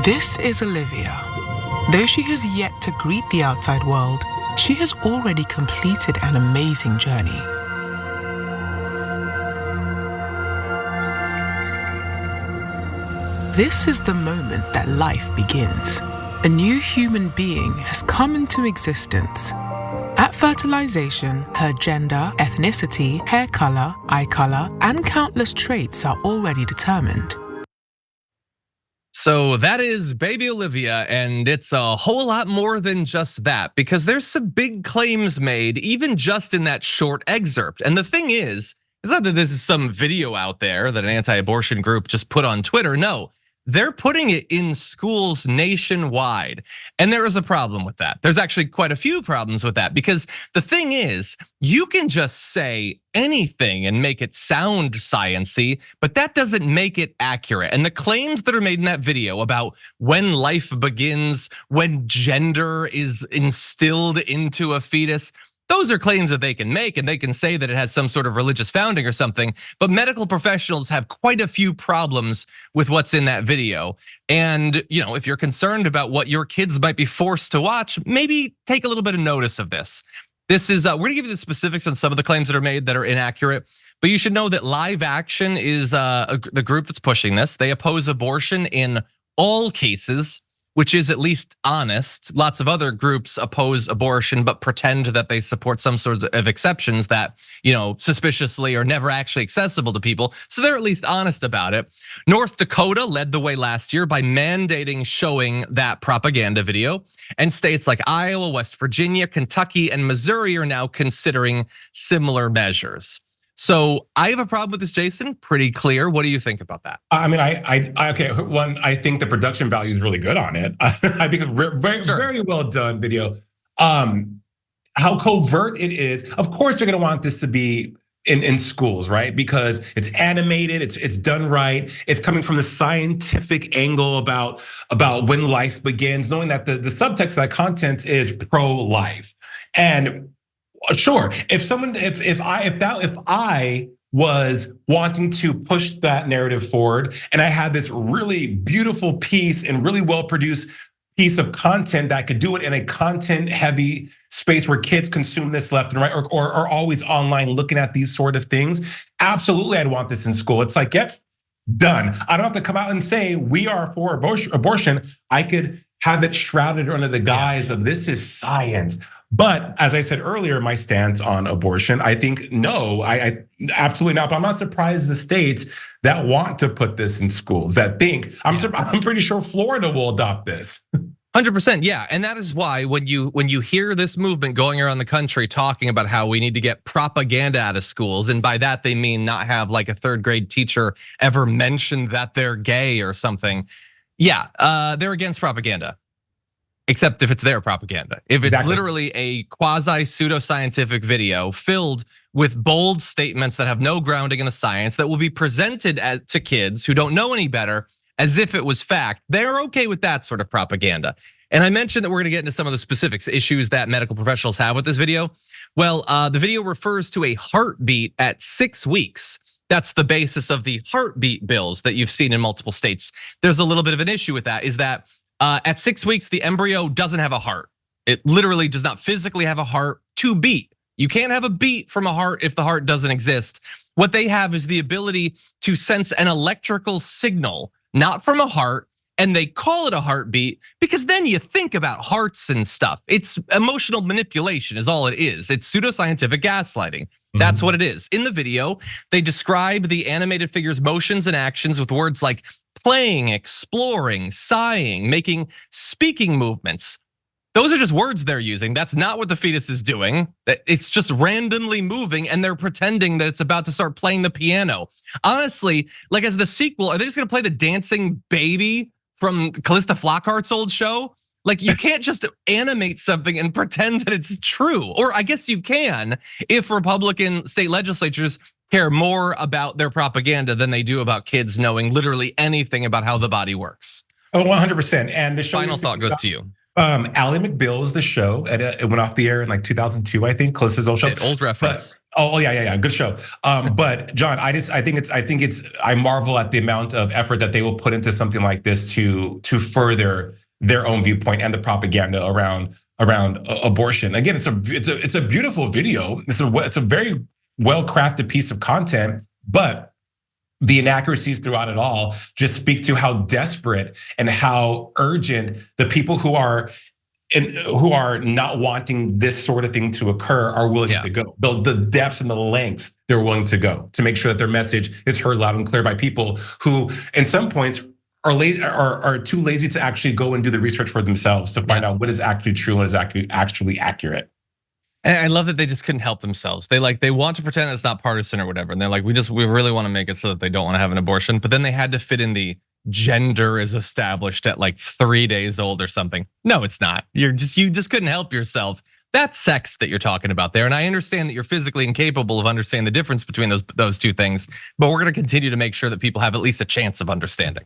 This is Olivia. Though she has yet to greet the outside world, she has already completed an amazing journey. This is the moment that life begins. A new human being has come into existence. At fertilization, her gender, ethnicity, hair color, eye color, and countless traits are already determined. So that is Baby Olivia, and it's a whole lot more than just that, because there's some big claims made even just in that short excerpt. And the thing is, it's not that this is some video out there that an anti-abortion group just put on Twitter. No, they're putting it in schools nationwide. And there is a problem with that. There's actually quite a few problems with that, because the thing is, you can just say anything and make it sound science-y, but that doesn't make it accurate. And the claims that are made in that video about when life begins, when gender is instilled into a fetus, those are claims that they can make, and they can say that it has some sort of religious founding or something, but medical professionals have quite a few problems with what's in that video. And if you're concerned about what your kids might be forced to watch, maybe take a little bit of notice of this. This is, we're gonna give you the specifics on some of the claims that are made that are inaccurate, but you should know that Live Action is the group that's pushing this. They oppose abortion in all cases, which is at least honest. Lots of other groups oppose abortion, but pretend that they support some sort of exceptions that, suspiciously are never actually accessible to people. So they're at least honest about it. North Dakota led the way last year by mandating showing that propaganda video. And states like Iowa, West Virginia, Kentucky, and Missouri are now considering similar measures. So I have a problem with this, Jason. Pretty clear. What do you think about that? I mean, okay. One, I think the production value is really good on it. I think it's very well done video. How covert it is. Of course, they're gonna want this to be in schools, right? Because it's animated, it's done right. It's coming from the scientific angle about when life begins, knowing that the subtext of that content is pro-life. And sure, if I was wanting to push that narrative forward, and I had this really beautiful piece and really well-produced piece of content that could do it in a content-heavy space where kids consume this left and right, or are always online looking at these sort of things, absolutely, I'd want this in school. It's like, yep, done. I don't have to come out and say we are for abortion. I could have it shrouded under the guise of this is science. But as I said earlier, my stance on abortion, I think no, I absolutely not. But I'm not surprised the states that want to put this in schools that think, I'm pretty sure Florida will adopt this. 100%, yeah, and that is why when you hear this movement going around the country talking about how we need to get propaganda out of schools, and by that they mean not have like a third grade teacher ever mention that they're gay or something. Yeah, they're against propaganda. Except if it's their propaganda. If it's literally a quasi pseudoscientific video filled with bold statements that have no grounding in the science that will be presented to kids who don't know any better as if it was fact, they're okay with that sort of propaganda. And I mentioned that we're gonna get into some of the specifics, issues that medical professionals have with this video. Well, the video refers to a heartbeat at 6 weeks. That's the basis of the heartbeat bills that you've seen in multiple states. There's a little bit of an issue with that, is that at 6 weeks, the embryo doesn't have a heart. It literally does not physically have a heart to beat. You can't have a beat from a heart if the heart doesn't exist. What they have is the ability to sense an electrical signal, not from a heart, and they call it a heartbeat because then you think about hearts and stuff. It's emotional manipulation is all it is. It's pseudoscientific gaslighting. That's what it is. In the video, they describe the animated figure's motions and actions with words like playing, exploring, sighing, making speaking movements. Those are just words they're using. That's not what the fetus is doing. It's just randomly moving, and they're pretending that it's about to start playing the piano. Honestly, like as the sequel, are they just gonna play the dancing baby from Callista Flockhart's old show? Like you can't just animate something and pretend that it's true. Or I guess you can if Republican state legislatures care more about their propaganda than they do about kids knowing literally anything about how the body works. Oh, 100%. And the show final thought goes to you. Ally McBeal is the show. It went off the air in like 2002, I think. Callista's old show. Old reference. Yeah, good show. But John, I marvel at the amount of effort that they will put into something like this to further their own viewpoint and the propaganda around abortion. Again, it's a beautiful video. It's a very well crafted piece of content, but the inaccuracies throughout it all just speak to how desperate and how urgent the people who are not wanting this sort of thing to occur are willing to go. The depths and the lengths they're willing to go to make sure that their message is heard loud and clear by people who, in some points, are too lazy to actually go and do the research for themselves to find out what is actually true and what is actually accurate. And I love that they just couldn't help themselves. They want to pretend it's not partisan or whatever. And they're like, we really want to make it so that they don't want to have an abortion. But then they had to fit in the gender is established at like 3 days old or something. No, it's not. You just couldn't help yourself. That's sex that you're talking about there. And I understand that you're physically incapable of understanding the difference between those two things. But we're going to continue to make sure that people have at least a chance of understanding.